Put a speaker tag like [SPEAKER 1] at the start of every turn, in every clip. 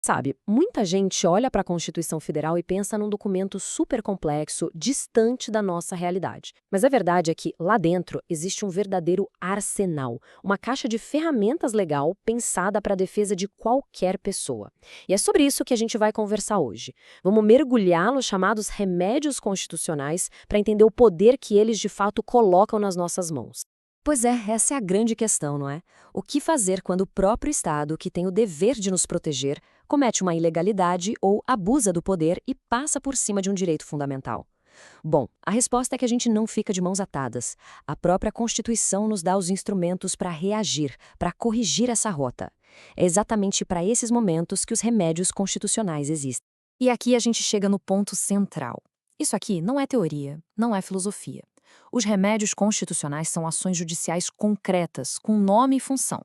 [SPEAKER 1] Sabe, muita gente olha para a Constituição Federal e pensa num documento super complexo, distante da nossa realidade. Mas a verdade é que, lá dentro, existe um verdadeiro arsenal, uma caixa de ferramentas legal pensada para a defesa de qualquer pessoa. E é sobre isso que a gente vai conversar hoje. Vamos mergulhar nos chamados remédios constitucionais para entender o poder que eles de fato colocam nas nossas mãos. Pois é, essa é a grande questão, não é? O que fazer quando o próprio Estado, que tem o dever de nos proteger, comete uma ilegalidade ou abusa do poder e passa por cima de um direito fundamental? Bom, a resposta é que a gente não fica de mãos atadas. A própria Constituição nos dá os instrumentos para reagir, para corrigir essa rota. É exatamente para esses momentos que os remédios constitucionais existem. E aqui a gente chega no ponto central. Isso aqui não é teoria, não é filosofia. Os remédios constitucionais são ações judiciais concretas, com nome e função.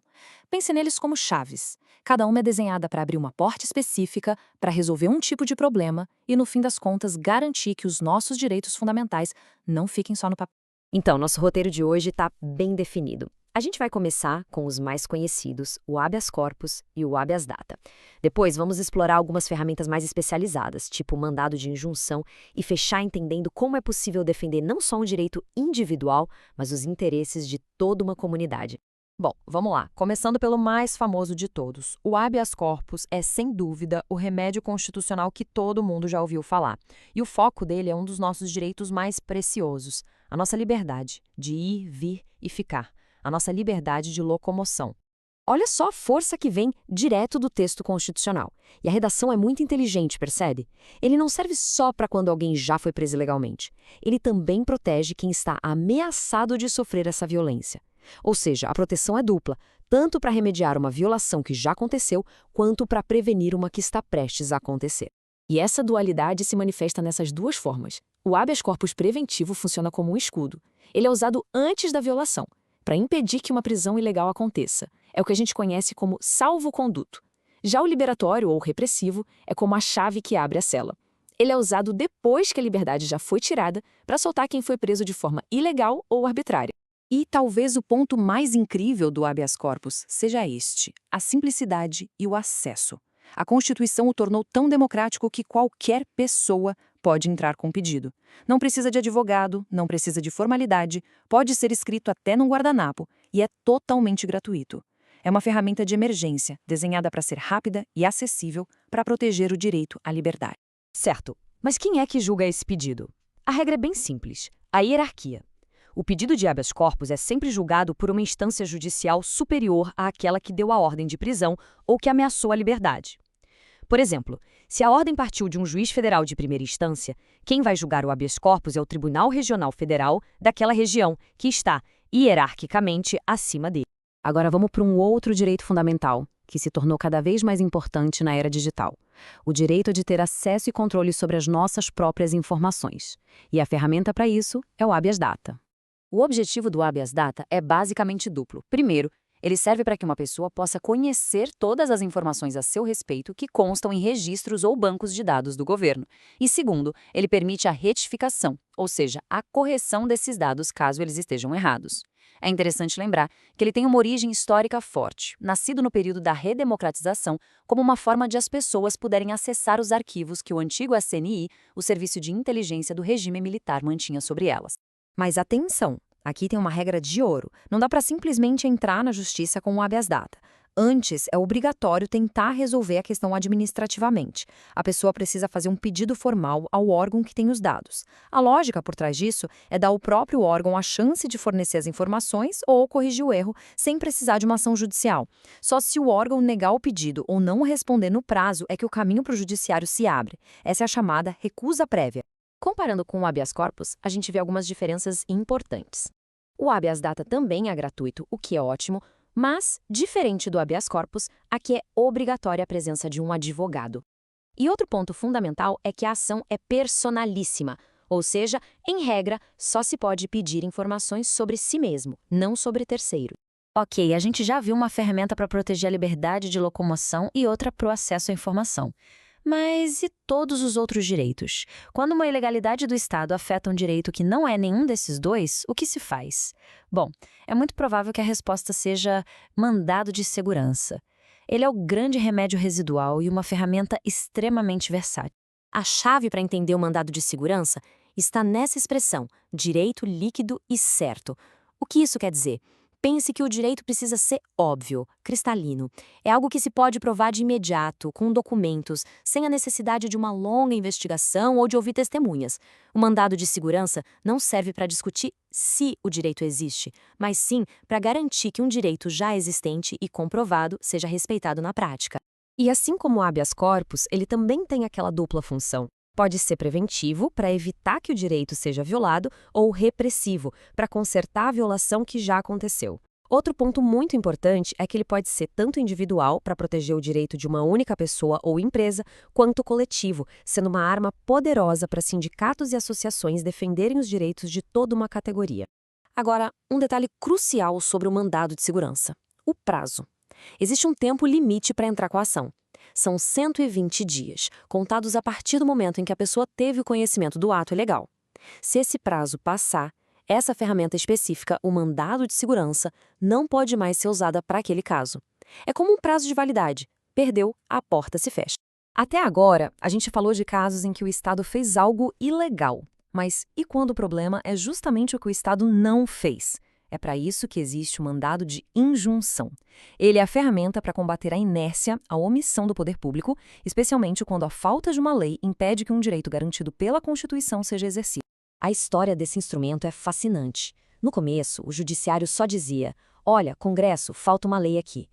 [SPEAKER 1] Pense neles como chaves. Cada uma é desenhada para abrir uma porta específica, para resolver um tipo de problema e, no fim das contas, garantir que os nossos direitos fundamentais não fiquem só no papel. Então, nosso roteiro de hoje está bem definido. A gente vai começar com os mais conhecidos, o habeas corpus e o habeas data. Depois, vamos explorar algumas ferramentas mais especializadas, tipo o mandado de injunção, e fechar entendendo como é possível defender não só um direito individual, mas os interesses de toda uma comunidade. Bom, vamos lá. Começando pelo mais famoso de todos. O habeas corpus é, sem dúvida, o remédio constitucional que todo mundo já ouviu falar. E o foco dele é um dos nossos direitos mais preciosos, a nossa liberdade de ir, vir e ficar. A nossa liberdade de locomoção. Olha só a força que vem direto do texto constitucional. E a redação é muito inteligente, percebe? Ele não serve só para quando alguém já foi preso ilegalmente. Ele também protege quem está ameaçado de sofrer essa violência. Ou seja, a proteção é dupla, tanto para remediar uma violação que já aconteceu, quanto para prevenir uma que está prestes a acontecer. E essa dualidade se manifesta nessas duas formas. O habeas corpus preventivo funciona como um escudo. Ele é usado antes da violação, para impedir que uma prisão ilegal aconteça. É o que a gente conhece como salvo-conduto. Já o liberatório, ou repressivo, é como a chave que abre a cela. Ele é usado depois que a liberdade já foi tirada para soltar quem foi preso de forma ilegal ou arbitrária. E talvez o ponto mais incrível do habeas corpus seja este: a simplicidade e o acesso. A Constituição o tornou tão democrático que qualquer pessoa pode entrar com pedido. Não precisa de advogado, não precisa de formalidade, pode ser escrito até num guardanapo e é totalmente gratuito. É uma ferramenta de emergência, desenhada para ser rápida e acessível para proteger o direito à liberdade. Certo, mas quem é que julga esse pedido? A regra é bem simples: a hierarquia. O pedido de habeas corpus é sempre julgado por uma instância judicial superior àquela que deu a ordem de prisão ou que ameaçou a liberdade. Por exemplo, se a ordem partiu de um juiz federal de primeira instância, quem vai julgar o habeas corpus é o Tribunal Regional Federal daquela região, que está, hierarquicamente, acima dele. Agora vamos para um outro direito fundamental, que se tornou cada vez mais importante na era digital: o direito de ter acesso e controle sobre as nossas próprias informações. E a ferramenta para isso é o habeas data. O objetivo do habeas data é basicamente duplo. Primeiro, ele serve para que uma pessoa possa conhecer todas as informações a seu respeito que constam em registros ou bancos de dados do governo. E segundo, ele permite a retificação, ou seja, a correção desses dados caso eles estejam errados. É interessante lembrar que ele tem uma origem histórica forte, nascido no período da redemocratização, como uma forma de as pessoas puderem acessar os arquivos que o antigo SNI, o Serviço de Inteligência do Regime Militar, mantinha sobre elas. Mas atenção! Aqui tem uma regra de ouro. Não dá para simplesmente entrar na justiça com o habeas data. Antes, é obrigatório tentar resolver a questão administrativamente. A pessoa precisa fazer um pedido formal ao órgão que tem os dados. A lógica por trás disso é dar ao próprio órgão a chance de fornecer as informações ou corrigir o erro sem precisar de uma ação judicial. Só se o órgão negar o pedido ou não responder no prazo é que o caminho para o judiciário se abre. Essa é a chamada recusa prévia. Comparando com o habeas corpus, a gente vê algumas diferenças importantes. O habeas data também é gratuito, o que é ótimo, mas, diferente do habeas corpus, aqui é obrigatória a presença de um advogado. E outro ponto fundamental é que a ação é personalíssima, ou seja, em regra, só se pode pedir informações sobre si mesmo, não sobre terceiro. Ok, a gente já viu uma ferramenta para proteger a liberdade de locomoção e outra para o acesso à informação. Mas e todos os outros direitos? Quando uma ilegalidade do Estado afeta um direito que não é nenhum desses dois, o que se faz? Bom, é muito provável que a resposta seja mandado de segurança. Ele é o grande remédio residual e uma ferramenta extremamente versátil. A chave para entender o mandado de segurança está nessa expressão, direito líquido e certo. O que isso quer dizer? Pense que o direito precisa ser óbvio, cristalino. É algo que se pode provar de imediato, com documentos, sem a necessidade de uma longa investigação ou de ouvir testemunhas. O mandado de segurança não serve para discutir se o direito existe, mas sim para garantir que um direito já existente e comprovado seja respeitado na prática. E assim como o habeas corpus, ele também tem aquela dupla função. Pode ser preventivo, para evitar que o direito seja violado, ou repressivo, para consertar a violação que já aconteceu. Outro ponto muito importante é que ele pode ser tanto individual, para proteger o direito de uma única pessoa ou empresa, quanto coletivo, sendo uma arma poderosa para sindicatos e associações defenderem os direitos de toda uma categoria. Agora, um detalhe crucial sobre o mandado de segurança: o prazo. Existe um tempo limite para entrar com a ação. São 120 dias, contados a partir do momento em que a pessoa teve o conhecimento do ato ilegal. Se esse prazo passar, essa ferramenta específica, o mandado de segurança, não pode mais ser usada para aquele caso. É como um prazo de validade. Perdeu, a porta se fecha. Até agora, a gente falou de casos em que o Estado fez algo ilegal. Mas e quando o problema é justamente o que o Estado não fez? É para isso que existe o mandado de injunção. Ele é a ferramenta para combater a inércia, a omissão do poder público, especialmente quando a falta de uma lei impede que um direito garantido pela Constituição seja exercido. A história desse instrumento é fascinante. No começo, o judiciário só dizia: olha, Congresso, falta uma lei aqui.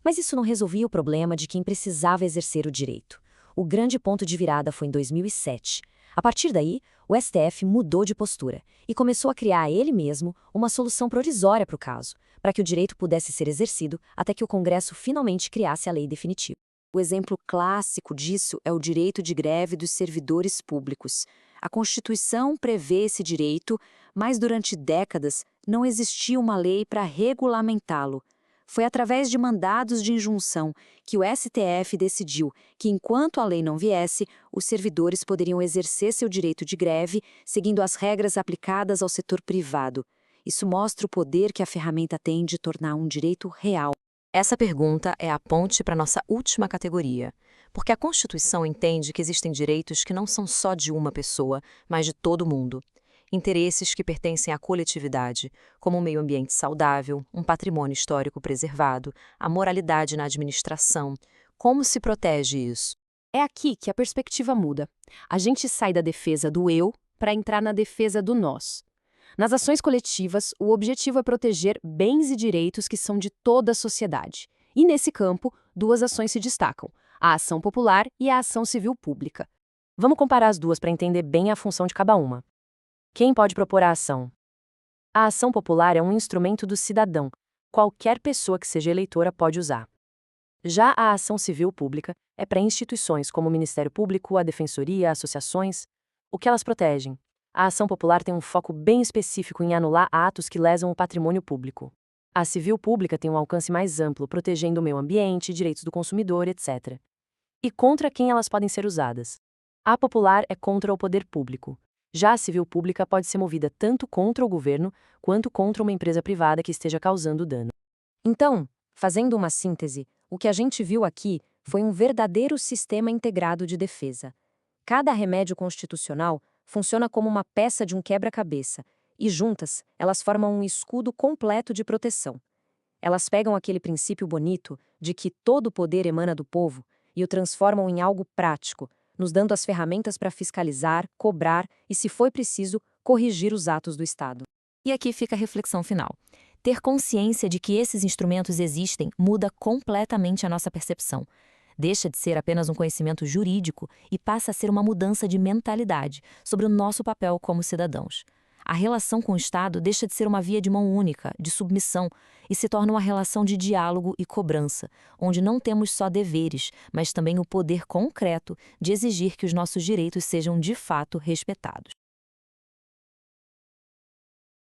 [SPEAKER 1] Mas isso não resolvia o problema de quem precisava exercer o direito. O grande ponto de virada foi em 2007. A partir daí, o STF mudou de postura e começou a criar ele mesmo uma solução provisória para o caso, para que o direito pudesse ser exercido até que o Congresso finalmente criasse a lei definitiva. O exemplo clássico disso é o direito de greve dos servidores públicos. A Constituição prevê esse direito, mas durante décadas não existia uma lei para regulamentá-lo. Foi através de mandados de injunção que o STF decidiu que, enquanto a lei não viesse, os servidores poderiam exercer seu direito de greve seguindo as regras aplicadas ao setor privado. Isso mostra o poder que a ferramenta tem de tornar um direito real. Essa pergunta é a ponte para nossa última categoria, porque a Constituição entende que existem direitos que não são só de uma pessoa, mas de todo mundo. Interesses que pertencem à coletividade, como um meio ambiente saudável, um patrimônio histórico preservado, a moralidade na administração. Como se protege isso? É aqui que a perspectiva muda. A gente sai da defesa do eu para entrar na defesa do nós. Nas ações coletivas, o objetivo é proteger bens e direitos que são de toda a sociedade. E nesse campo, duas ações se destacam: a ação popular e a ação civil pública. Vamos comparar as duas para entender bem a função de cada uma. Quem pode propor a ação? A ação popular é um instrumento do cidadão. Qualquer pessoa que seja eleitora pode usar. Já a ação civil pública é para instituições como o Ministério Público, a Defensoria, associações. O que elas protegem? A ação popular tem um foco bem específico em anular atos que lesam o patrimônio público. A civil pública tem um alcance mais amplo, protegendo o meio ambiente, direitos do consumidor, etc. E contra quem elas podem ser usadas? A popular é contra o poder público. Já a civil pública pode ser movida tanto contra o governo quanto contra uma empresa privada que esteja causando dano. Então, fazendo uma síntese, o que a gente viu aqui foi um verdadeiro sistema integrado de defesa. Cada remédio constitucional funciona como uma peça de um quebra-cabeça, e juntas, elas formam um escudo completo de proteção. Elas pegam aquele princípio bonito de que todo o poder emana do povo e o transformam em algo prático, nos dando as ferramentas para fiscalizar, cobrar e, se for preciso, corrigir os atos do Estado. E aqui fica a reflexão final. Ter consciência de que esses instrumentos existem muda completamente a nossa percepção. Deixa de ser apenas um conhecimento jurídico e passa a ser uma mudança de mentalidade sobre o nosso papel como cidadãos. A relação com o Estado deixa de ser uma via de mão única, de submissão, e se torna uma relação de diálogo e cobrança, onde não temos só deveres, mas também o poder concreto de exigir que os nossos direitos sejam de fato respeitados.